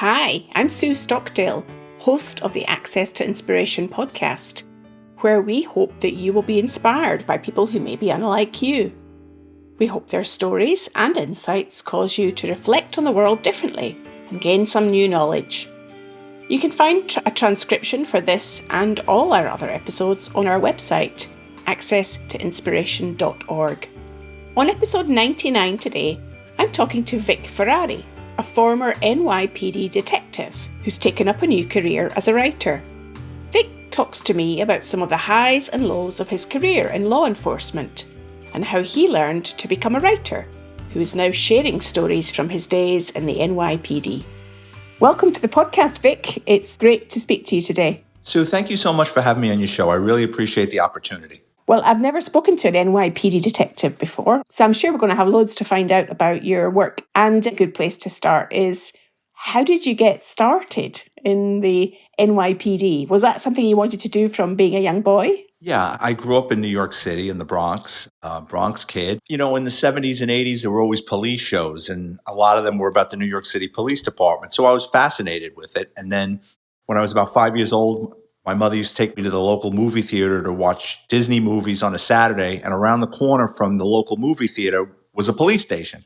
Hi, I'm Sue Stockdale, host of the Access to Inspiration podcast, where we hope that you will be inspired by people who may be unlike you. We hope their stories and insights cause you to reflect on the world differently and gain some new knowledge. You can find a transcription for this and all our other episodes on our website, accesstoinspiration.org. On episode 99 today, I'm talking to Vic Ferrari, a former NYPD detective who's taken up a new career as a writer. Vic talks to me about some of the highs and lows of his career in law enforcement and how he learned to become a writer, who is now sharing stories from his days in the NYPD. Welcome to the podcast, Vic. It's great to speak to you today. Sue, thank you so much for having me on your show. I really appreciate the opportunity. Well, I've never spoken to an NYPD detective before, so I'm sure we're going to have loads to find out about your work. And a good place to start is, how did you get started in the NYPD? Was that something you wanted to do from being a young boy? Yeah, I grew up in New York City in the Bronx, Bronx kid. You know, in the 70s and 80s, there were always police shows, and a lot of them were about the New York City Police Department. So I was fascinated with it. And then when I was about 5 years old, my mother used to take me to the local movie theater to watch Disney movies on a Saturday. And around the corner from the local movie theater was a police station.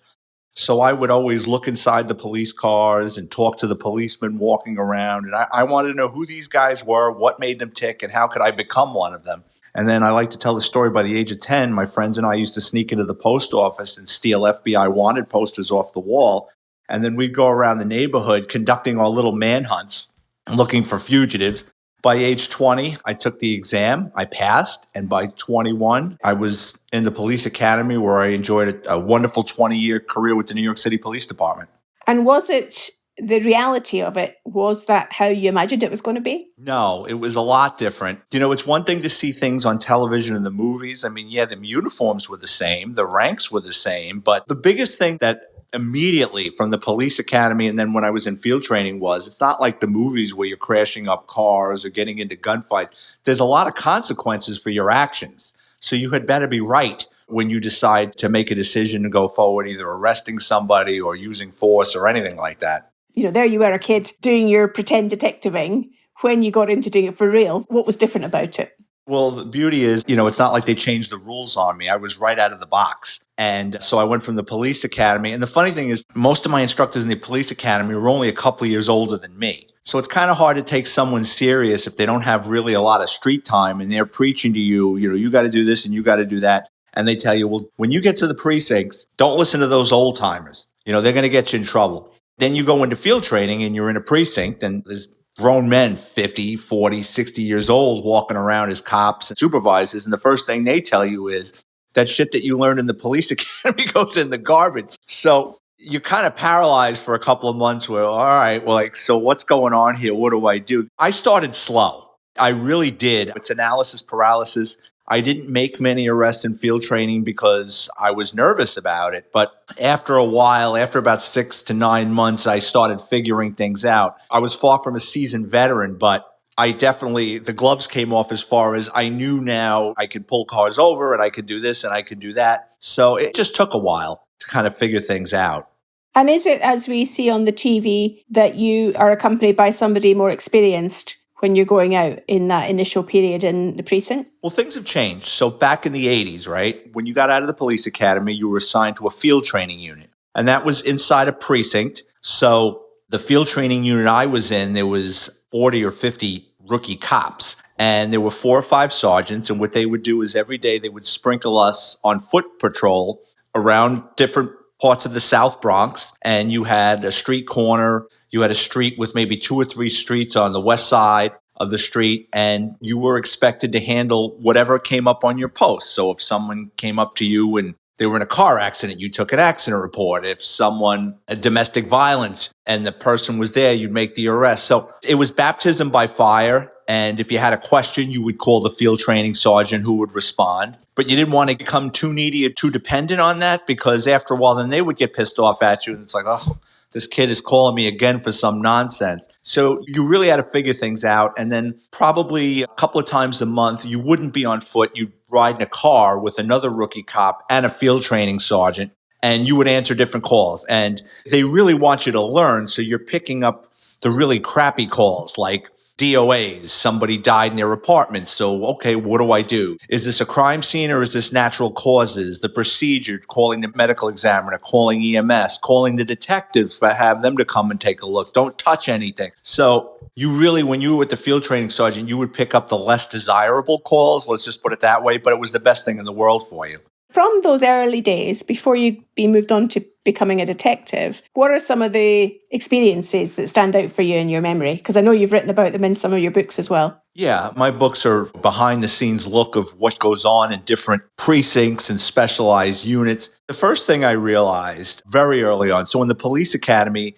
So I would always look inside the police cars and talk to the policemen walking around. And I wanted to know who these guys were, what made them tick, and how could I become one of them. And then I like to tell the story, by the age of 10, my friends and I used to sneak into the post office and steal FBI wanted posters off the wall. And then we'd go around the neighborhood conducting our little manhunts, looking for fugitives. By age 20, I took the exam, I passed, and by 21, I was in the police academy where I enjoyed a wonderful 20-year career with the New York City Police Department. And was it the reality of it? Was that how you imagined it was going to be? No, it was a lot different. You know, it's one thing to see things on television and the movies. I mean, yeah, the uniforms were the same, the ranks were the same, but the biggest thing that immediately from the police academy and then when I was in field training was, it's not like the movies where you're crashing up cars or getting into gunfights. There's a lot of consequences for your actions. So you had better be right when you decide to make a decision to go forward, either arresting somebody or using force or anything like that. You know, there you were, a kid doing your pretend detectiving. When you got into doing it for real, what was different about it? Well, the beauty is, you know, it's not like they changed the rules on me. I was right out of the box. And so I went from the police academy. And the funny thing is, most of my instructors in the police academy were only a couple of years older than me. So it's kind of hard to take someone serious if they don't have really a lot of street time and they're preaching to you, you know, you got to do this and you got to do that. And they tell you, well, when you get to the precincts, don't listen to those old timers. You know, they're going to get you in trouble. Then you go into field training and you're in a precinct and there's grown men, 50, 40, 60 years old, walking around as cops and supervisors. And the first thing they tell you is that shit that you learned in the police academy goes in the garbage. So you're kind of paralyzed for a couple of months where, all right, well, like, so what's going on here? What do I do? I started slow. I really did. It's analysis paralysis. I didn't make many arrests in field training because I was nervous about it. But after a while, after about 6 to 9 months, I started figuring things out. I was far from a seasoned veteran, but I definitely, the gloves came off as far as I knew now I could pull cars over and I could do this and I could do that. So it just took a while to kind of figure things out. And is it, as we see on the TV, that you are accompanied by somebody more experienced when you're going out in that initial period in the precinct? Well, things have changed. So back in the 80s, right, when you got out of the police academy, you were assigned to a field training unit. And that was inside a precinct. So the field training unit I was in, there was 40 or 50 rookie cops. And there were 4 or 5 sergeants. And what they would do is every day they would sprinkle us on foot patrol around different parts of the South Bronx. And you had a street corner. You had a street with maybe 2 or 3 streets on the west side of the street, and you were expected to handle whatever came up on your post. So if someone came up to you and they were in a car accident, you took an accident report. If someone, a domestic violence, and the person was there, you'd make the arrest. So it was baptism by fire. And if you had a question, you would call the field training sergeant who would respond. But you didn't want to become too needy or too dependent on that, because after a while, then they would get pissed off at you. And it's like, oh, this kid is calling me again for some nonsense. So you really had to figure things out. And then probably a couple of times a month, you wouldn't be on foot. You'd ride in a car with another rookie cop and a field training sergeant, and you would answer different calls. And they really want you to learn. So you're picking up the really crappy calls like DOAs, somebody died in their apartment. So, okay, what do I do? Is this a crime scene or is this natural causes? The procedure, calling the medical examiner, calling EMS, calling the detectives, have them to come and take a look. Don't touch anything. So you really, when you were with the field training sergeant, you would pick up the less desirable calls, let's just put it that way, but it was the best thing in the world for you. From those early days, before you be moved on to becoming a detective, what are some of the experiences that stand out for you in your memory? Because I know you've written about them in some of your books as well. Yeah, my books are behind the scenes look of what goes on in different precincts and specialized units. The first thing I realized very early on, so in the police academy,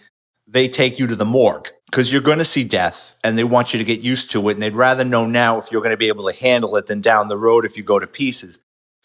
they take you to the morgue because you're going to see death and they want you to get used to it. And they'd rather know now if you're going to be able to handle it than down the road if you go to pieces.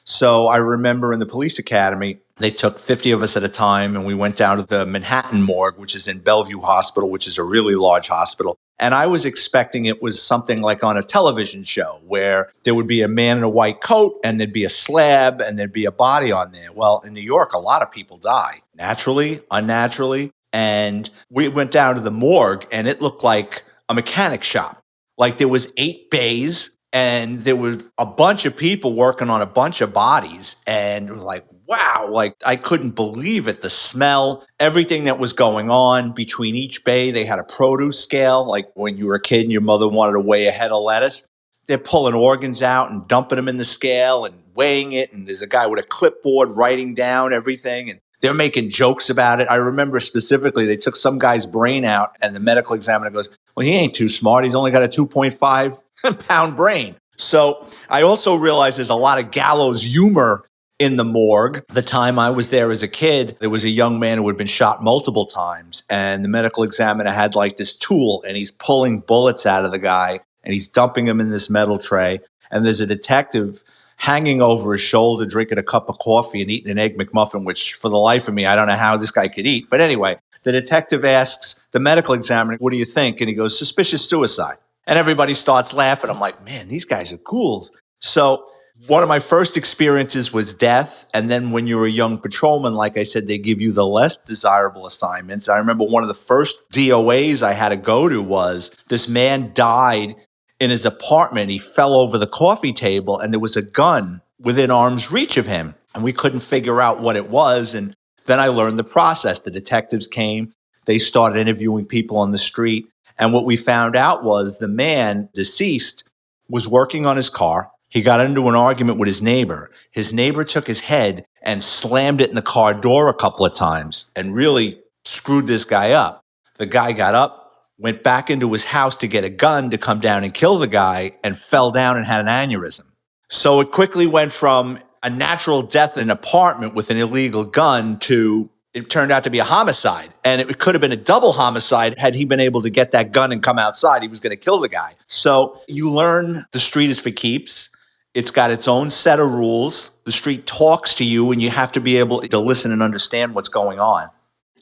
So I remember in the police academy, they took 50 of us at a time and we went down to the Manhattan morgue, which is in Bellevue Hospital, which is a really large hospital. And I was expecting it was something like on a television show where there would be a man in a white coat and there'd be a slab and there'd be a body on there. Well, in New York, a lot of people die naturally, unnaturally. And we went down to the morgue and it looked like a mechanic shop. Like there was 8 bays and there was a bunch of people working on a bunch of bodies. And it was like, wow, like I couldn't believe it. The smell, everything that was going on between each bay. They had a produce scale, like when you were a kid and your mother wanted to weigh a head of lettuce. They're pulling organs out and dumping them in the scale and weighing it. And there's a guy with a clipboard writing down everything. And they're making jokes about it. I remember specifically, they took some guy's brain out and the medical examiner goes, well, he ain't too smart. He's only got a 2.5 pound brain. So I also realized there's a lot of gallows humor in the morgue. The time I was there as a kid, there was a young man who had been shot multiple times. And the medical examiner had like this tool and he's pulling bullets out of the guy and he's dumping them in this metal tray. And there's a detective hanging over his shoulder, drinking a cup of coffee and eating an Egg McMuffin, which for the life of me, I don't know how this guy could eat. But anyway, the detective asks the medical examiner, what do you think? And he goes, suspicious suicide. And everybody starts laughing. I'm like, man, these guys are ghouls. So one of my first experiences was death. And then when you're a young patrolman, like I said, they give you the less desirable assignments. I remember one of the first DOAs I had to go to was this man died in his apartment. He fell over the coffee table and there was a gun within arm's reach of him. And we couldn't figure out what it was. And then I learned the process. The detectives came, they started interviewing people on the street. And what we found out was the man, deceased, was working on his car. He got into an argument with his neighbor. His neighbor took his head and slammed it in the car door a couple of times and really screwed this guy up. The guy got up, went back into his house to get a gun to come down and kill the guy and fell down and had an aneurysm. So it quickly went from a natural death in an apartment with an illegal gun to it turned out to be a homicide. And it could have been a double homicide had he been able to get that gun and come outside. He was going to kill the guy. So you learn the street is for keeps. It's got its own set of rules. The street talks to you and you have to be able to listen and understand what's going on.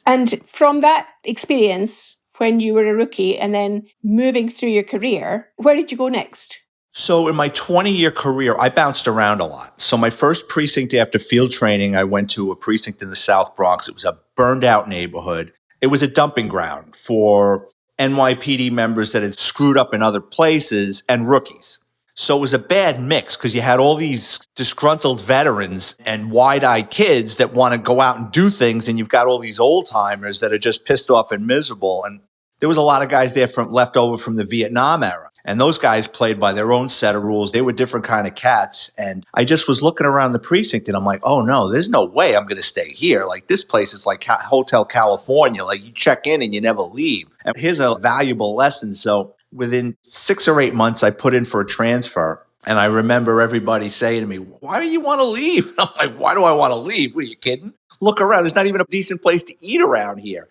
And from that experience, when you were a rookie and then moving through your career, where did you go next? So in my 20-year career, I bounced around a lot. So my first precinct after field training, I went to a precinct in the South Bronx. It was a burned out neighborhood. It was a dumping ground for NYPD members that had screwed up in other places and rookies. So it was a bad mix because you had all these disgruntled veterans and wide-eyed kids that want to go out and do things, and you've got all these old-timers that are just pissed off and miserable. And there was a lot of guys there left over from the Vietnam era. And those guys played by their own set of rules. They were different kind of cats. And I just was looking around the precinct and I'm like, oh no, there's no way I'm going to stay here. Like this place is like Hotel California. Like you check in and you never leave. And here's a valuable lesson. So within 6 or 8 months, I put in for a transfer. And I remember everybody saying to me, why do you want to leave? And I'm like, why do I want to leave? What are you kidding? Look around. There's not even a decent place to eat around here.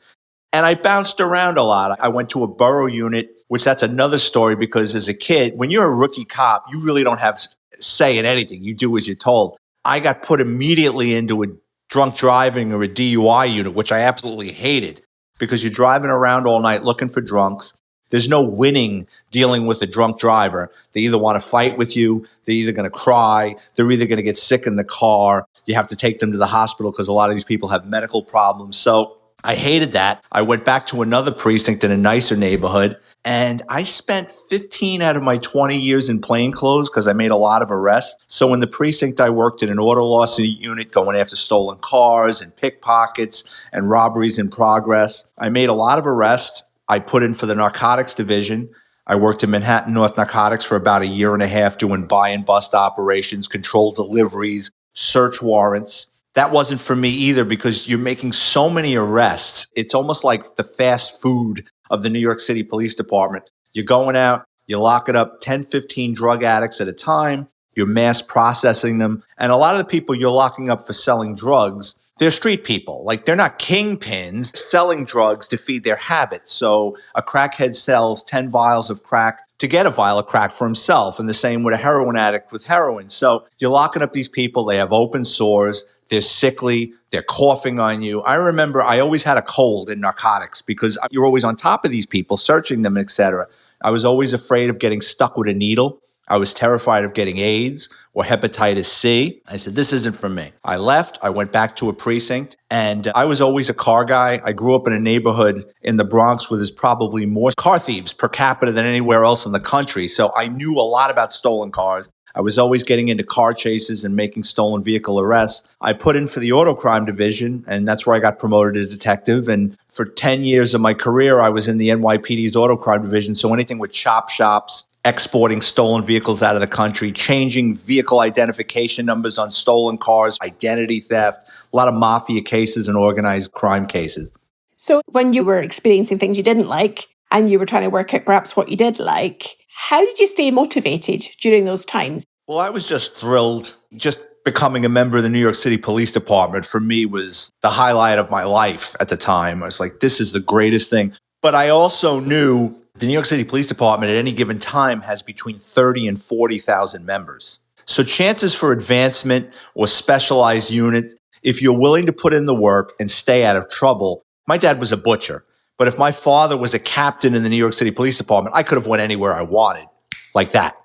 And I bounced around a lot. I went to a borough unit, which that's another story because as a kid, when you're a rookie cop, you really don't have say in anything. You do as you're told. I got put immediately into a drunk driving or a DUI unit, which I absolutely hated because you're driving around all night looking for drunks. There's no winning dealing with a drunk driver. They either want to fight with you, they're either going to cry, they're either going to get sick in the car. You have to take them to the hospital because a lot of these people have medical problems. So I hated that. I went back to another precinct in a nicer neighborhood, and I spent 15 out of my 20 years in plainclothes because I made a lot of arrests. So in the precinct, I worked in an auto loss unit going after stolen cars and pickpockets and robberies in progress. I made a lot of arrests. I put in for the narcotics division. I worked in Manhattan North Narcotics for about a year and a half doing buy and bust operations, controlled deliveries, search warrants. That wasn't for me either because you're making so many arrests. It's almost like the fast food of the New York City Police Department. You're going out, you're locking up 10, 15 drug addicts at a time, you're mass processing them. And a lot of the people you're locking up for selling drugs, they're street people. Like they're not kingpins selling drugs to feed their habits. So a crackhead sells 10 vials of crack to get a vial of crack for himself. And the same with a heroin addict with heroin. So you're locking up these people. They have open sores. They're sickly. They're coughing on you. I remember I always had a cold in narcotics because you're always on top of these people, searching them, etc. I was always afraid of getting stuck with a needle. I was terrified of getting AIDS or hepatitis C. I said, this isn't for me. I left. I went back to a precinct, and I was always a car guy. I grew up in a neighborhood in the Bronx where there's probably more car thieves per capita than anywhere else in the country. So I knew a lot about stolen cars. I was always getting into car chases and making stolen vehicle arrests. I put in for the auto crime division, and that's where I got promoted to detective. And for 10 years of my career, I was in the NYPD's auto crime division. So anything with chop shops, exporting stolen vehicles out of the country, changing vehicle identification numbers on stolen cars, identity theft, a lot of mafia cases and organized crime cases. So when you were experiencing things you didn't like and you were trying to work out perhaps what you did like, how did you stay motivated during those times? Well, I was just thrilled. Just becoming a member of the New York City Police Department for me was the highlight of my life at the time. I was like, this is the greatest thing. But I also knew the New York City Police Department at any given time has between 30 and 40,000 members. So chances for advancement or specialized units, if you're willing to put in the work and stay out of trouble. My dad was a butcher. But if my father was a captain in the New York City Police Department, I could have went anywhere I wanted, like that.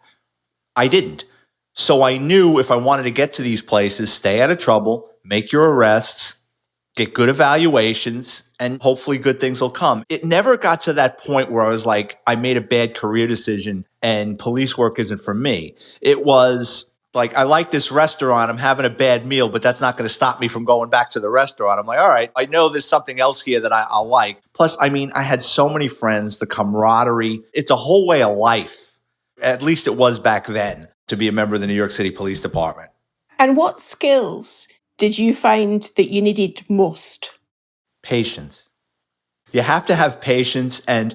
I didn't. So I knew if I wanted to get to these places, stay out of trouble, make your arrests, get good evaluations, and hopefully good things will come. It never got to that point where I was like, I made a bad career decision and police work isn't for me. It was like, I like this restaurant, I'm having a bad meal, but that's not going to stop me from going back to the restaurant. I'm like, all right, I know there's something else here that I'll like. Plus, I mean, I had so many friends, the camaraderie. It's a whole way of life. At least it was back then to be a member of the New York City Police Department. And what skills did you find that you needed most? Patience. You have to have patience. And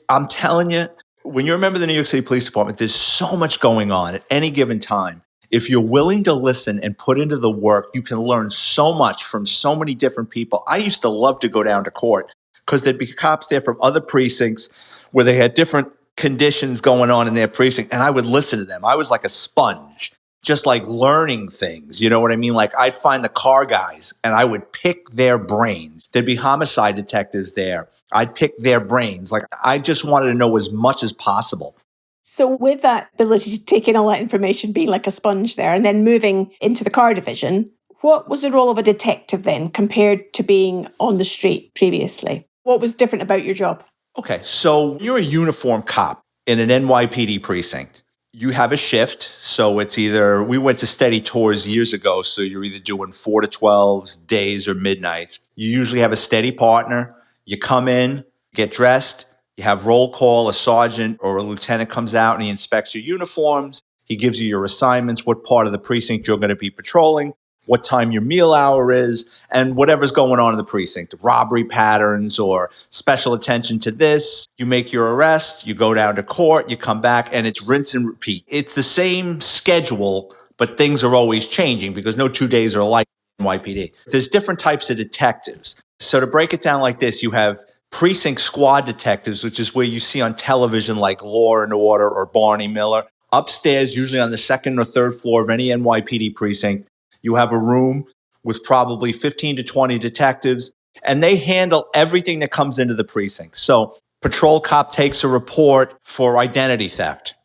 I'm telling you, when you're a member of the New York City Police Department, there's so much going on at any given time. If you're willing to listen and put into the work, you can learn so much from so many different people. I used to love to go down to court because there'd be cops there from other precincts where they had different conditions going on in their precinct, and I would listen to them. I was like a sponge, just like learning things. You know what I mean? Like I'd find the car guys and I would pick their brains. There'd be homicide detectives there. I'd pick their brains. Like I just wanted to know as much as possible. So with that ability to take in all that information, being like a sponge there, and then moving into the car division, what was the role of a detective then compared to being on the street previously? What was different about your job? Okay, so you're a uniform cop in an NYPD precinct. You have a shift, so it's either, we went to steady tours years ago, so you're either doing 4 to 12s, days or midnights. You usually have a steady partner. You come in, get dressed, you have roll call, a sergeant or a lieutenant comes out and he inspects your uniforms. He gives you your assignments, what part of the precinct you're going to be patrolling, what time your meal hour is, and whatever's going on in the precinct, robbery patterns or special attention to this. You make your arrest, you go down to court, you come back, and it's rinse and repeat. It's the same schedule, but things are always changing because no 2 days are alike in NYPD. There's different types of detectives. So to break it down like this, you have precinct squad detectives, which is where you see on television like Law and Order or Barney Miller. Upstairs, usually on the second or third floor of any NYPD precinct, you have a room with probably 15 to 20 detectives, and they handle everything that comes into the precinct. So patrol cop takes a report for identity theft.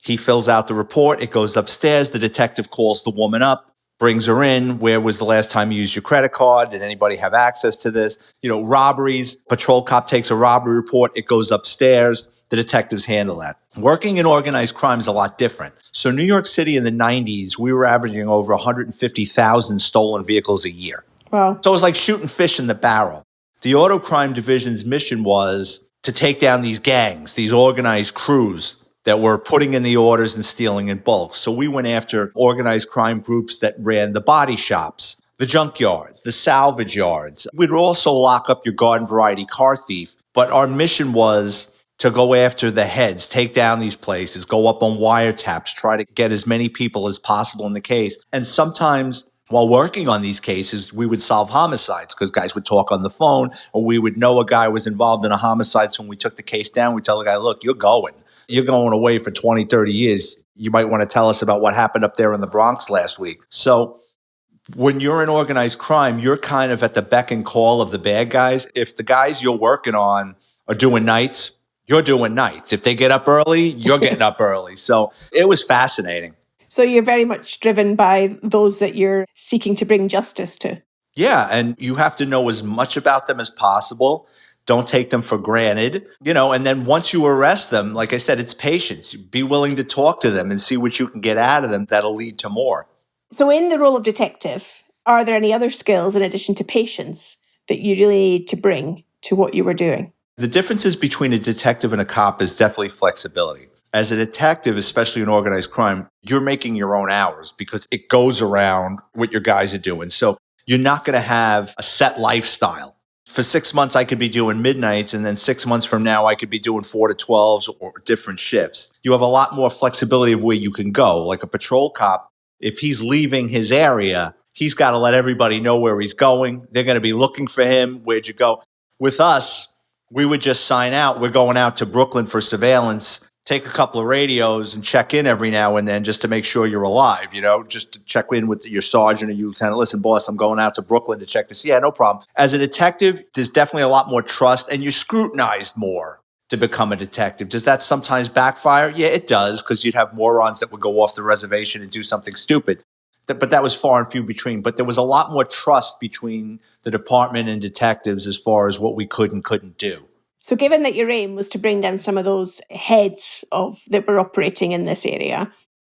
He fills out the report. It goes upstairs. The detective calls the woman up. brings her in. Where was the last time you used your credit card? Did anybody have access to this? Robberies, patrol cop takes a robbery report, it goes upstairs. The detectives handle that. Working in organized crime is a lot different. So New York City in the 90s, we were averaging over 150,000 stolen vehicles a year. Wow. So it was like shooting fish in the barrel. The auto crime division's mission was to take down these gangs, these organized crews that were putting in the orders and stealing in bulk. So we went after organized crime groups that ran the body shops, the junkyards, the salvage yards. We'd also lock up your garden variety car thief. But our mission was to go after the heads, take down these places, go up on wiretaps, try to get as many people as possible in the case. And sometimes while working on these cases, we would solve homicides because guys would talk on the phone, or we would know a guy was involved in a homicide. So when we took the case down, we tell the guy, look, you're going away for 20, 30 years. You might want to tell us about what happened up there in the Bronx last week. So when you're in organized crime, you're kind of at the beck and call of the bad guys. If the guys you're working on are doing nights, you're doing nights. If they get up early, you're getting up early. So it was fascinating. So you're very much driven by those that you're seeking to bring justice to. Yeah, and you have to know as much about them as possible. Don't take them for granted, and then once you arrest them, like I said, it's patience. Be willing to talk to them and see what you can get out of them that'll lead to more. So in the role of detective, are there any other skills in addition to patience that you really need to bring to what you were doing? The differences between a detective and a cop is definitely flexibility. As a detective, especially in organized crime, you're making your own hours because it goes around what your guys are doing. So you're not going to have a set lifestyle. For 6 months, I could be doing midnights, and then 6 months from now, I could be doing 4 to 12s or different shifts. You have a lot more flexibility of where you can go. Like a patrol cop, if he's leaving his area, he's got to let everybody know where he's going. They're going to be looking for him. Where'd you go? With us, we would just sign out. We're going out to Brooklyn for surveillance, take a couple of radios and check in every now and then just to make sure you're alive, just to check in with your sergeant or your lieutenant. Listen, boss, I'm going out to Brooklyn to check this. Yeah, no problem. As a detective, there's definitely a lot more trust and you're scrutinized more to become a detective. Does that sometimes backfire? Yeah, it does, because you'd have morons that would go off the reservation and do something stupid. But that was far and few between. But there was a lot more trust between the department and detectives as far as what we could and couldn't do. So given that your aim was to bring down some of those heads that were operating in this area,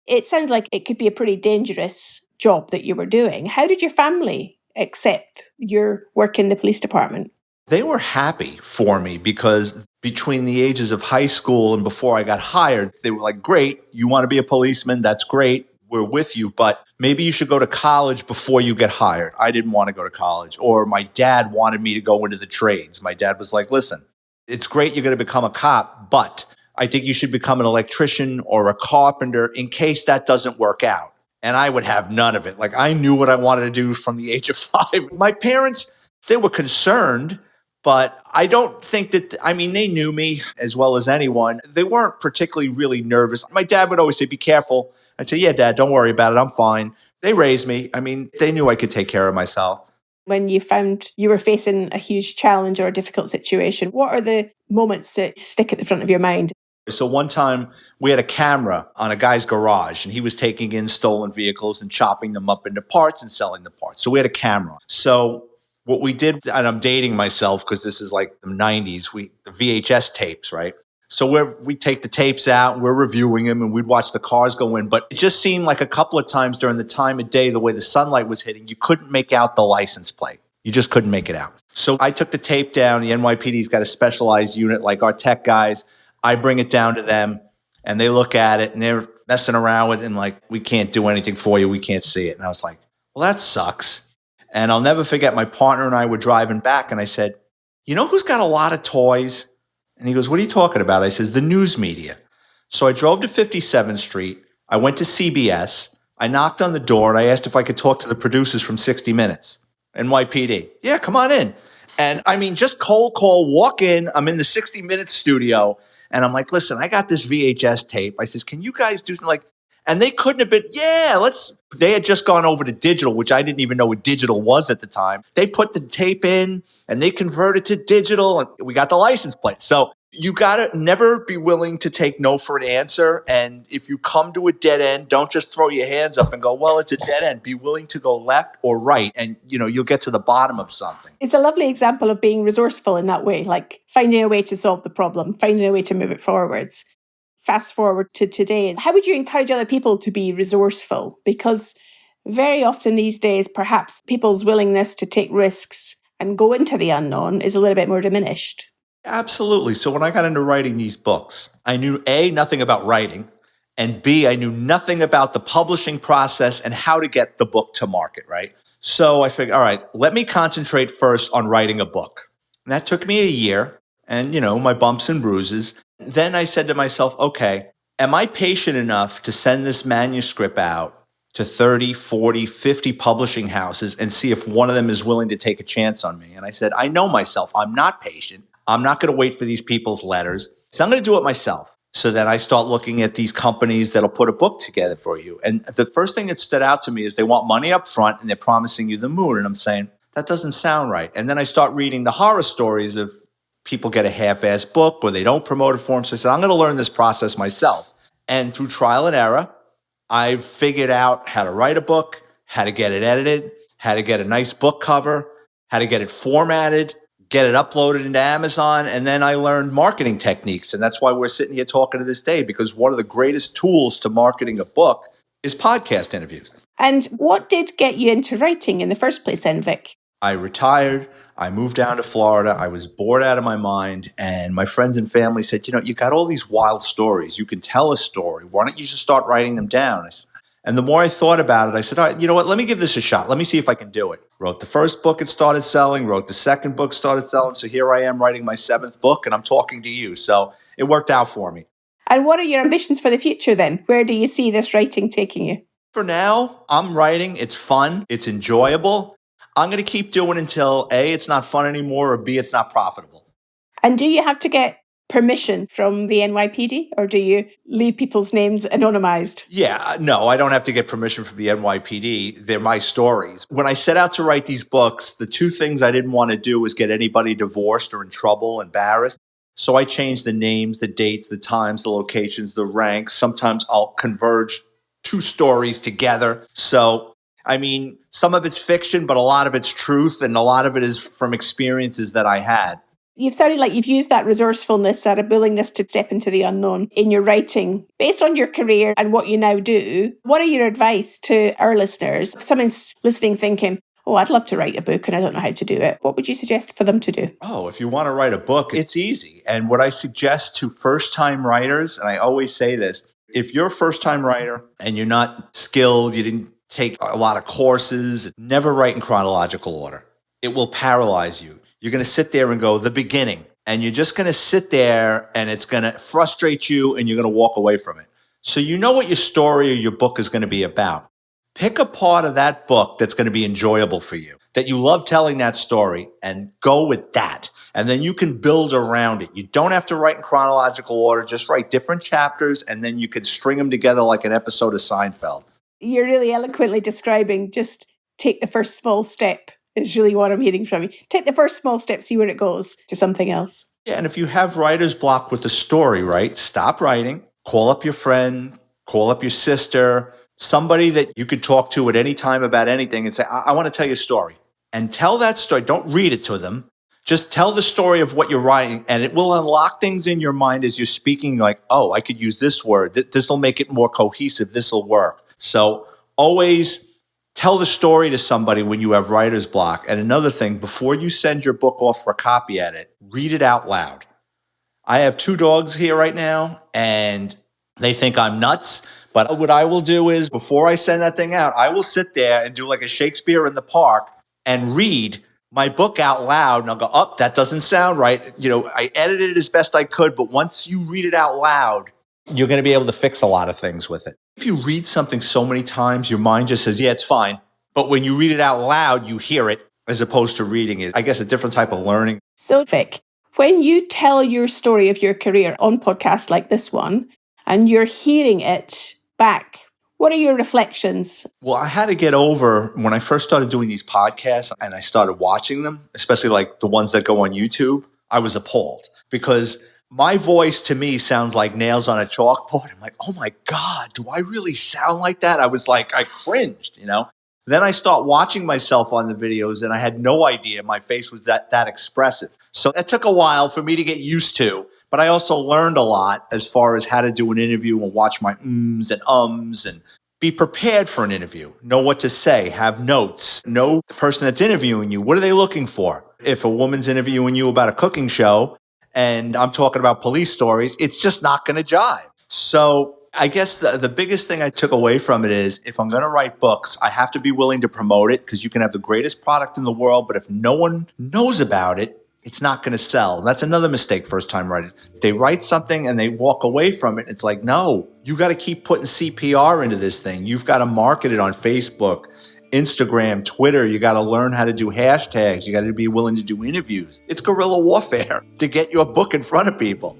it sounds like it could be a pretty dangerous job that you were doing. How did your family accept your work in the police department? They were happy for me because between the ages of high school and before I got hired, they were like, great, you want to be a policeman? That's great. We're with you, but maybe you should go to college before you get hired. I didn't want to go to college. Or my dad wanted me to go into the trades. My dad was like, listen, it's great you're going to become a cop, but I think you should become an electrician or a carpenter in case that doesn't work out. And I would have none of it. Like, I knew what I wanted to do from the age of 5. My parents, they were concerned, but I don't think that, they knew me as well as anyone. They weren't particularly really nervous. My dad would always say, be careful. I'd say, yeah, Dad, don't worry about it. I'm fine. They raised me. They knew I could take care of myself. When you found you were facing a huge challenge or a difficult situation, what are the moments that stick at the front of your mind? So one time we had a camera on a guy's garage and he was taking in stolen vehicles and chopping them up into parts and selling the parts. So we had a camera. So what we did, and I'm dating myself because this is like the 90s, the VHS tapes, right? So we take the tapes out, we're reviewing them, and we'd watch the cars go in. But it just seemed like a couple of times during the time of day, the way the sunlight was hitting, you couldn't make out the license plate. You just couldn't make it out. So I took the tape down. The NYPD's got a specialized unit like our tech guys. I bring it down to them, and they look at it, and they're messing around with it, and like, we can't do anything for you. We can't see it. And I was like, well, that sucks. And I'll never forget, my partner and I were driving back, and I said, you know who's got a lot of toys? And he goes, what are you talking about? I says, the news media. So I drove to 57th Street. I went to CBS. I knocked on the door and I asked if I could talk to the producers from 60 Minutes, NYPD. Yeah, come on in. And just cold call, walk in. I'm in the 60 Minutes studio. And I'm like, listen, I got this VHS tape. I says, can you guys do something like, and they couldn't have been, they had just gone over to digital, which I didn't even know what digital was at the time. They put the tape in and they converted to digital and we got the license plate. So You got to never be willing to take no for an answer. And if you come to a dead end, don't just throw your hands up and go, well, it's a dead end. Be willing to go left or right. And, you'll get to the bottom of something. It's a lovely example of being resourceful in that way, like finding a way to solve the problem, finding a way to move it forwards. Fast forward to today. How would you encourage other people to be resourceful? Because very often these days, perhaps people's willingness to take risks and go into the unknown is a little bit more diminished. Absolutely. So when I got into writing these books, I knew A, nothing about writing, and B, I knew nothing about the publishing process and how to get the book to market, right? So I figured, all right, let me concentrate first on writing a book. And that took me a year and, my bumps and bruises. Then I said to myself, okay, am I patient enough to send this manuscript out to 30, 40, 50 publishing houses and see if one of them is willing to take a chance on me? And I said, I know myself. I'm not patient. I'm not going to wait for these people's letters. So I'm going to do it myself. So then I start looking at these companies that'll put a book together for you. And the first thing that stood out to me is they want money up front and they're promising you the moon. And I'm saying, that doesn't sound right. And then I start reading the horror stories of people get a half-assed book or they don't promote it for them. So I said, I'm going to learn this process myself. And through trial and error, I've figured out how to write a book, how to get it edited, how to get a nice book cover, how to get it formatted, get it uploaded into Amazon, and then I learned marketing techniques. And that's why we're sitting here talking to this day, because one of the greatest tools to marketing a book is podcast interviews. And what did get you into writing in the first place then, Vic? I retired. I moved down to Florida. I was bored out of my mind. And my friends and family said, you got all these wild stories. You can tell a story. Why don't you just start writing them down? And the more I thought about it, I said, all right, you know what? Let me give this a shot. Let me see if I can do it. Wrote the first book, it started selling. Wrote the second book, started selling. So here I am writing my 7th book, and I'm talking to you. So it worked out for me. And what are your ambitions for the future then? Where do you see this writing taking you? For now, I'm writing. It's fun. It's enjoyable. I'm going to keep doing until A, it's not fun anymore, or B, it's not profitable. And do you have to get permission from the NYPD, or do you leave people's names anonymized? Yeah, no, I don't have to get permission from the NYPD. They're my stories. When I set out to write these books, the 2 things I didn't want to do was get anybody divorced or in trouble, embarrassed. So I changed the names, the dates, the times, the locations, the ranks. Sometimes I'll converge 2 stories together. So some of it's fiction, but a lot of it's truth, and a lot of it is from experiences that I had. You've sounded like you've used that resourcefulness, that willingness to step into the unknown in your writing. Based on your career and what you now do, what are your advice to our listeners? If someone's listening thinking, oh, I'd love to write a book and I don't know how to do it, what would you suggest for them to do? Oh, if you want to write a book, it's easy. And what I suggest to first-time writers, and I always say this, if you're a first-time writer and you're not skilled, you didn't take a lot of courses, never write in chronological order. It will paralyze you. You're going to sit there and go, the beginning. And you're just going to sit there and it's going to frustrate you and you're going to walk away from it. So you know what your story or your book is going to be about. Pick a part of that book that's going to be enjoyable for you, that you love telling that story, and go with that. And then you can build around it. You don't have to write in chronological order. Just write different chapters and then you can string them together like an episode of Seinfeld. You're really eloquently describing just take the first small step is really what I'm hearing from you. Take the first small step, see where it goes to something else. Yeah, and if you have writer's block with a story, right, stop writing, call up your friend, call up your sister, somebody that you could talk to at any time about anything and say, I want to tell you a story. And tell that story. Don't read it to them. Just tell the story of what you're writing, and it will unlock things in your mind as you're speaking, like, oh, I could use this word. This will make it more cohesive. This will work. So always tell the story to somebody when you have writer's block. And another thing, before you send your book off for a copy edit, read it out loud. I have 2 dogs here right now, and they think I'm nuts. But what I will do is, before I send that thing out, I will sit there and do like a Shakespeare in the Park and read my book out loud. And I'll go, oh, that doesn't sound right. I edited it as best I could. But once you read it out loud, you're going to be able to fix a lot of things with it. If you read something so many times, your mind just says, yeah, it's fine. But when you read it out loud, you hear it as opposed to reading it. I guess a different type of learning. So, Vic, when you tell your story of your career on podcasts like this one, and you're hearing it back, what are your reflections? Well, I had to get over when I first started doing these podcasts and I started watching them, especially like the ones that go on YouTube. I was appalled because My voice to me sounds like nails on a chalkboard. I'm like, oh my God, do I really sound like that? I cringed, Then I start watching myself on the videos and I had no idea my face was that expressive. So that took a while for me to get used to, but I also learned a lot as far as how to do an interview and watch my ums and ums and be prepared for an interview. Know what to say, have notes, know the person that's interviewing you. What are they looking for? If a woman's interviewing you about a cooking show, and I'm talking about police stories, it's just not going to jive. So I guess the biggest thing I took away from it is if I'm going to write books, I have to be willing to promote it because you can have the greatest product in the world, but if no one knows about it, it's not going to sell. That's another mistake first-time writers. They write something and they walk away from it. It's like, no, you got to keep putting CPR into this thing. You've got to market it on Facebook, Instagram, Twitter. You got to learn how to do hashtags. You got to be willing to do interviews. It's guerrilla warfare to get your book in front of people.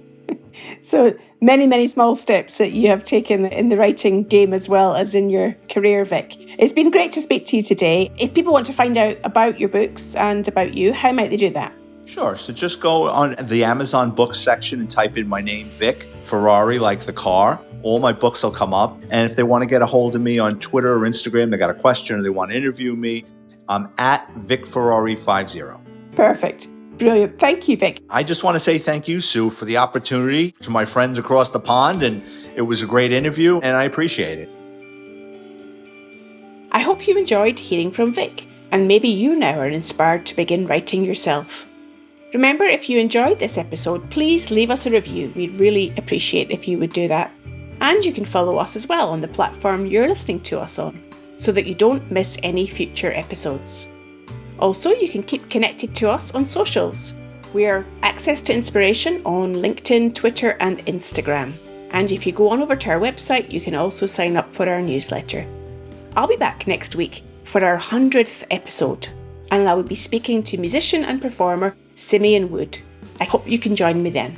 So many, many small steps that you have taken in the writing game as well as in your career, Vic. It's been great to speak to you today. If people want to find out about your books and about you, how might they do that? Sure. So just go on the Amazon books section and type in my name, Vic Ferrari, like the car. All my books will come up. And if they want to get a hold of me on Twitter or Instagram, they got a question or they want to interview me, I'm at Vic Ferrari 50. Perfect. Brilliant. Thank you, Vic. I just want to say thank you, Sue, for the opportunity to my friends across the pond. And it was a great interview and I appreciate it. I hope you enjoyed hearing from Vic and maybe you now are inspired to begin writing yourself. Remember, if you enjoyed this episode, please leave us a review. We'd really appreciate if you would do that. And you can follow us as well on the platform you're listening to us on, so that you don't miss any future episodes. Also, you can keep connected to us on socials. We're Access to Inspiration on LinkedIn, Twitter and Instagram. And if you go on over to our website, you can also sign up for our newsletter. I'll be back next week for our 100th episode, and I will be speaking to musician and performer Simeon Wood. I hope you can join me then.